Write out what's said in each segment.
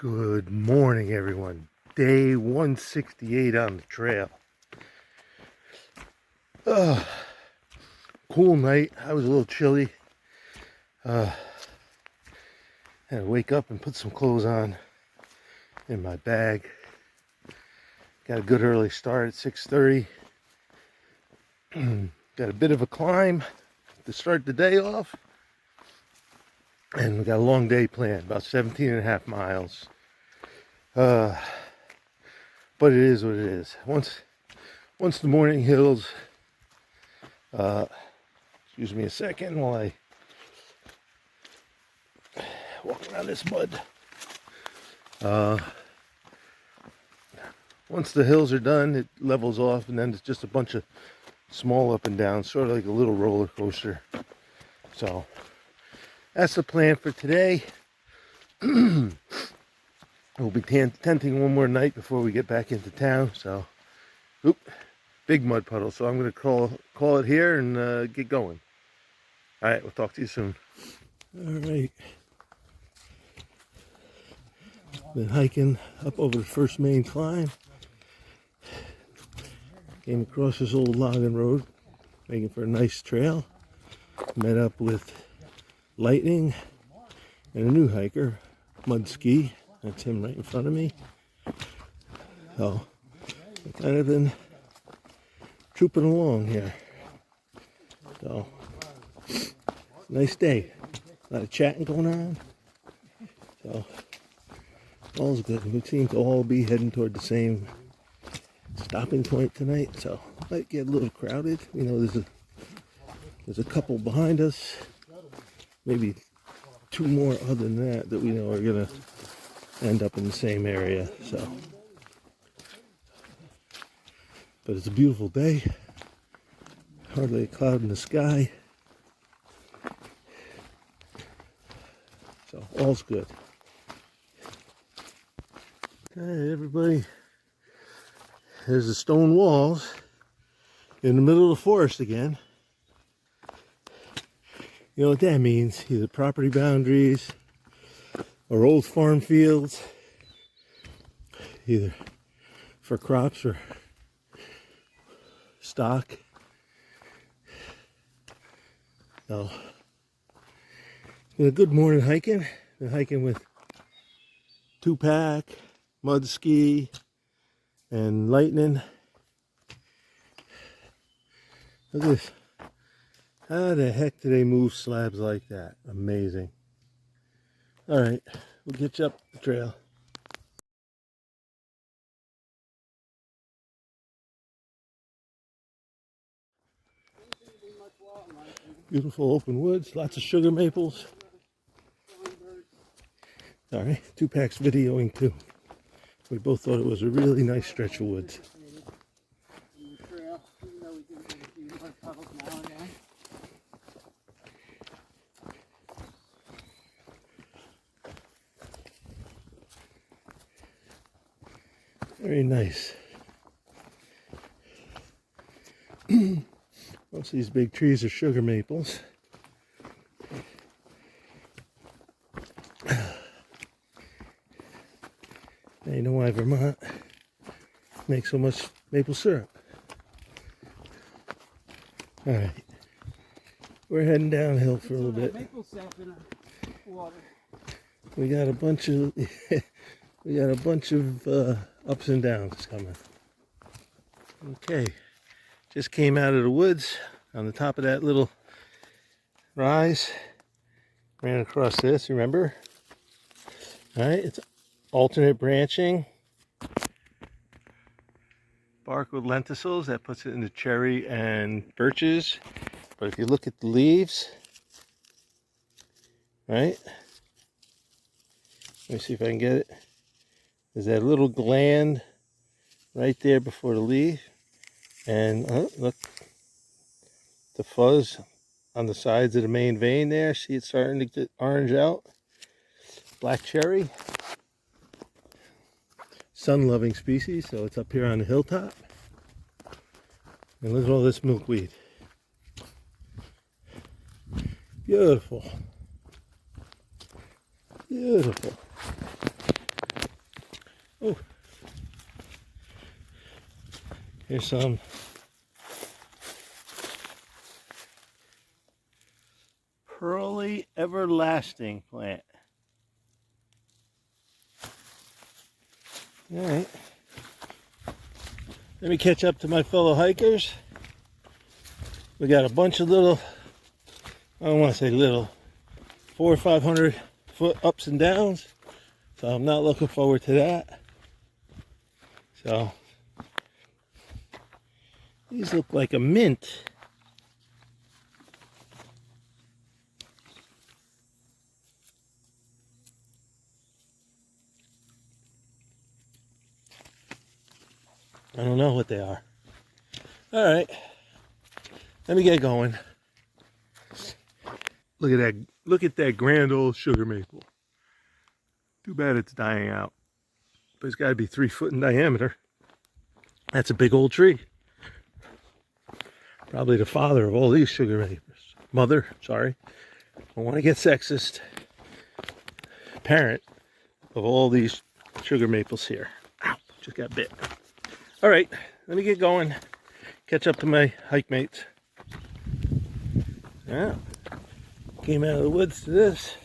Good morning, everyone. Day 168 on the trail. Cool night. I was a little chilly. Had to wake up and put some clothes on in my bag. Got a good early start at 6:30. Got a bit of a climb to start the day off. And we got a long day planned, about 17.5 miles. But it is what it is. Once the morning hills, excuse me a second while I walk around this mud. Once the hills are done, it levels off, and then it's just a bunch of small up and down, sort of like a little roller coaster. So that's the plan for today. We'll be tenting one more night before we get back into town. So, big mud puddle. So I'm going to call it here and get going. All right, we'll talk to you soon. All right. Been hiking up over the first main climb. Came across this old logging road, making for a nice trail. Met up with Lightning and a new hiker, Mud Ski. That's him right in front of me. So I've kind of been trooping along here. So nice day. A lot of chatting going on. So all's good. We seem to all be heading toward the same stopping point tonight. So might get a little crowded. You know, there's a couple behind us. Maybe two more other than that we know are gonna end up in the same area. So, but it's a beautiful day. Hardly a cloud in the sky. So all's good. Okay, everybody. There's the stone walls in the middle of the forest again. You know what that means? Either property boundaries or old farm fields, either for crops or stock. So, it's been a good morning hiking. Been hiking with 2-pack, Mud Ski, and Lightning. Look at this. How the heck do they move slabs like that? Amazing. All right, we'll get you up the trail. Beautiful open woods, lots of sugar maples. Sorry, 2-pack's videoing too. We both thought it was a really nice stretch of woods. Very nice. Most of these big trees are sugar maples. Now you know why Vermont makes so much maple syrup. All right, we're heading downhill for a little bit. We got a bunch of ups and downs coming. Okay, just came out of the woods on the top of that little rise. Ran across this, remember? All right, it's alternate branching. Bark with lenticels, that puts it into cherry and birches. But if you look at the leaves, right? Let me see if I can get it. There's that little gland right there before the leaf. And look, the fuzz on the sides of the main vein there. See, it's starting to get orange out. Black cherry. Sun-loving species, so it's up here on the hilltop. And look at all this milkweed. Beautiful. Beautiful. Oh, here's some pearly everlasting plant. All right. Let me catch up to my fellow hikers. We got a bunch of little, I don't want to say little, 400 or 500 foot ups and downs. So I'm not looking forward to that. So these look like a mint. I don't know what they are. All right, let me get going. Look at that! Look at that grand old sugar maple. Too bad it's dying out, but it's got to be 3 foot in diameter. That's a big old tree. Probably the father of all these sugar maples. Mother, sorry. I don't want to get sexist. Parent of all these sugar maples here. Ow, just got bit. All right, let me get going. Catch up to my hike mates. Yeah, came out of the woods to this.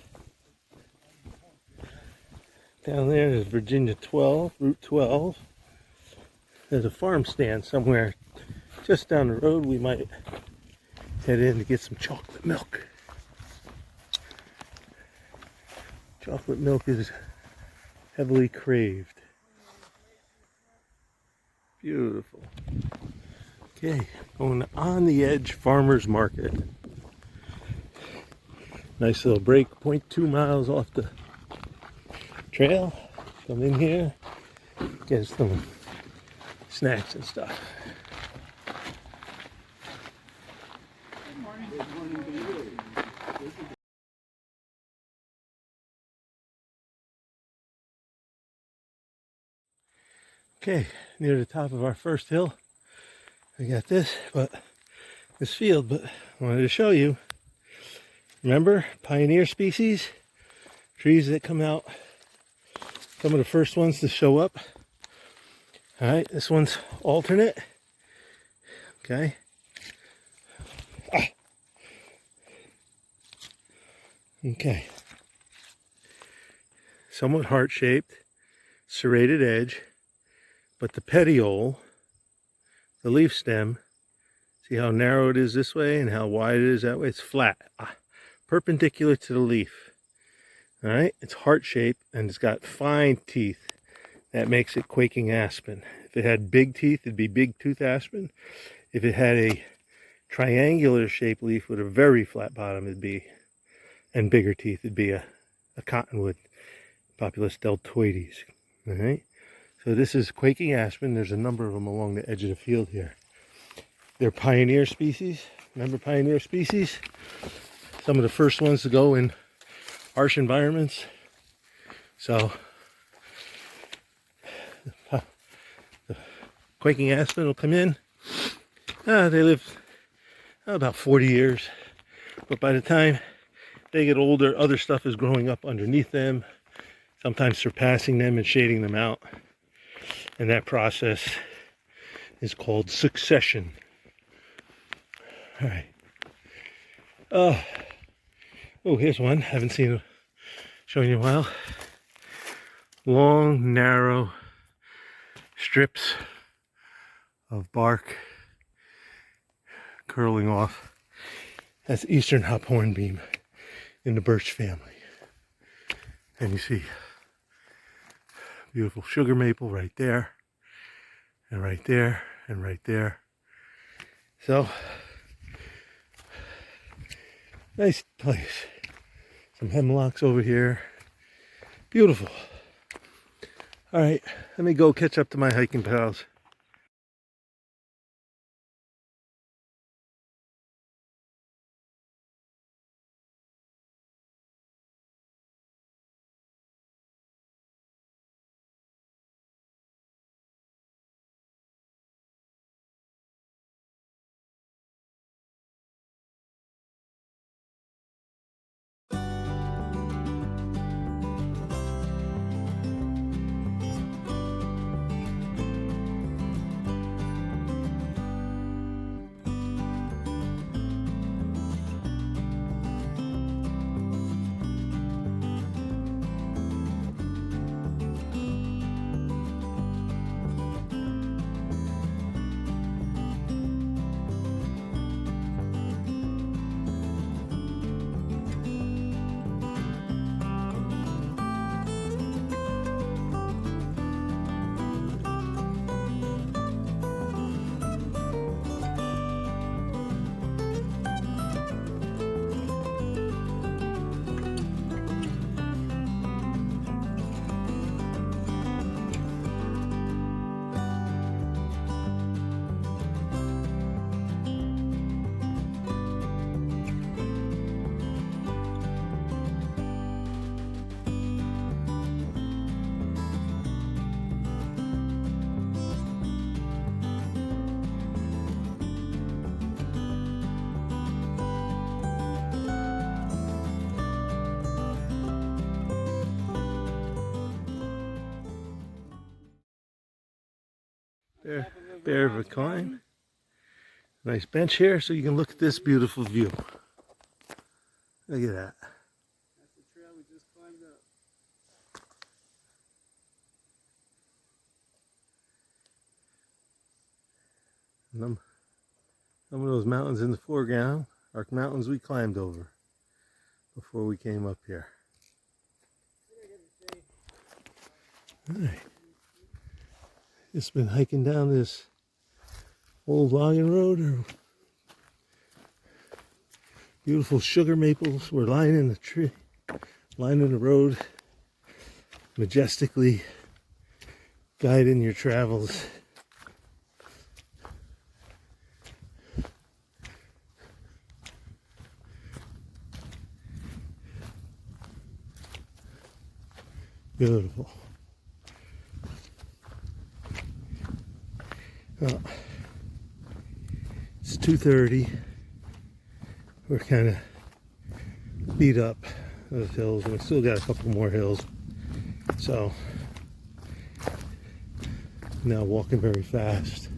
Down there is Virginia 12, Route 12. There's a farm stand somewhere just down the road. We might head in to get some chocolate milk. Chocolate milk is heavily craved. Beautiful. Okay, going to On the Edge Farmers Market. Nice little break, 0.2 miles off the trail. Come in here, get some snacks and stuff. Okay, near the top of our first hill, we got this field, but I wanted to show you. Remember, pioneer species, trees that come out, some of the first ones to show up. All right, this one's alternate. Okay. Okay. Somewhat heart-shaped, serrated edge, but the petiole, the leaf stem, see how narrow it is this way and how wide it is that way? It's flat, perpendicular to the leaf. All right, it's heart-shaped and it's got fine teeth. That makes it quaking aspen. If it had big teeth, it'd be big tooth aspen. If it had a triangular shaped leaf with a very flat bottom, it'd be, and bigger teeth, it'd be a cottonwood, Populus deltoides. All right, so this is quaking aspen. There's a number of them along the edge of the field here. They're pioneer species. Remember pioneer species? Some of the first ones to go in harsh environments. So the quaking aspen will come in. They live about 40 years, but by the time they get older, other stuff is growing up underneath them, sometimes surpassing them and shading them out. And that process is called succession. All right. Oh, here's one. Haven't shown you in a while. Long, narrow strips of bark curling off. That's eastern hop hornbeam in the birch family. And you see beautiful sugar maple right there, and right there, and right there. So, nice place. Some hemlocks over here. Beautiful. All right, let me go catch up to my hiking pals. Bear of a climb. Nice bench here so you can look at this beautiful view. Look at that. That's the trail we just climbed up. Some of those mountains in the foreground are mountains we climbed over before we came up here. All right. Just been hiking down this old logging road. Beautiful sugar maples were lining the tree, lining the road, majestically guiding your travels. Beautiful. Well, it's 2:30. We're kind of beat up those hills, and we still got a couple more hills. So now walking very fast.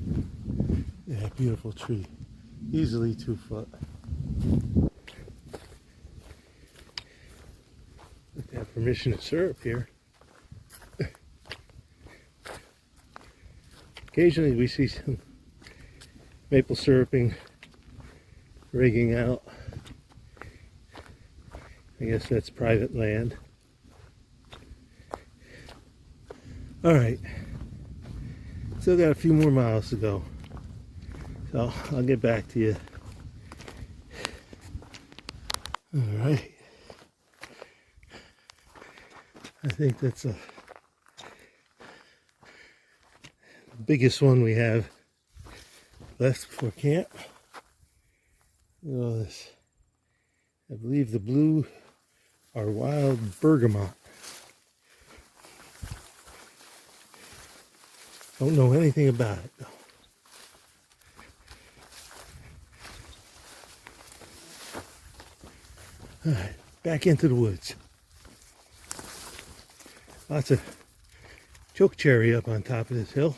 Yeah, beautiful tree. Easily 2 foot. They have permission to syrup here. Occasionally we see some maple syruping rigging out. I guess that's private land. Alright, still got a few more miles to go, so I'll get back to you. Alright, I think that's the biggest one we have left before camp. Look at all this. I believe the blue are wild bergamot. Don't know anything about it though. Alright, back into the woods. Lots of chokecherry up on top of this hill.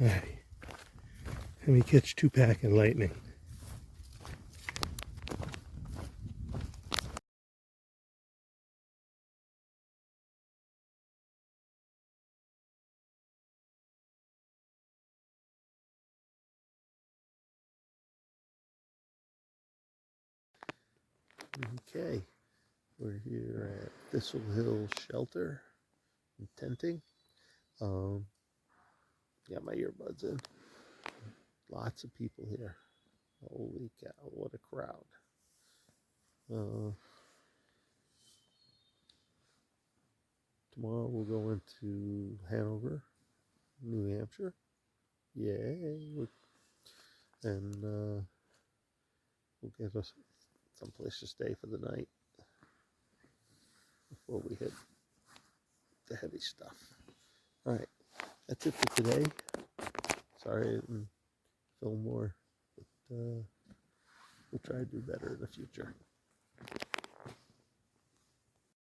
Alright. Let me catch 2-pack and lightning. Okay, we're here at Thistle Hill Shelter and tenting. Got my earbuds in. Lots of people here. Holy cow, what a crowd. Tomorrow we'll go into Hanover, New Hampshire. Yay. And we'll get us someplace to stay for the night before we hit the heavy stuff. Alright, that's it for today. Sorry I didn't film more, but we'll try to do better in the future.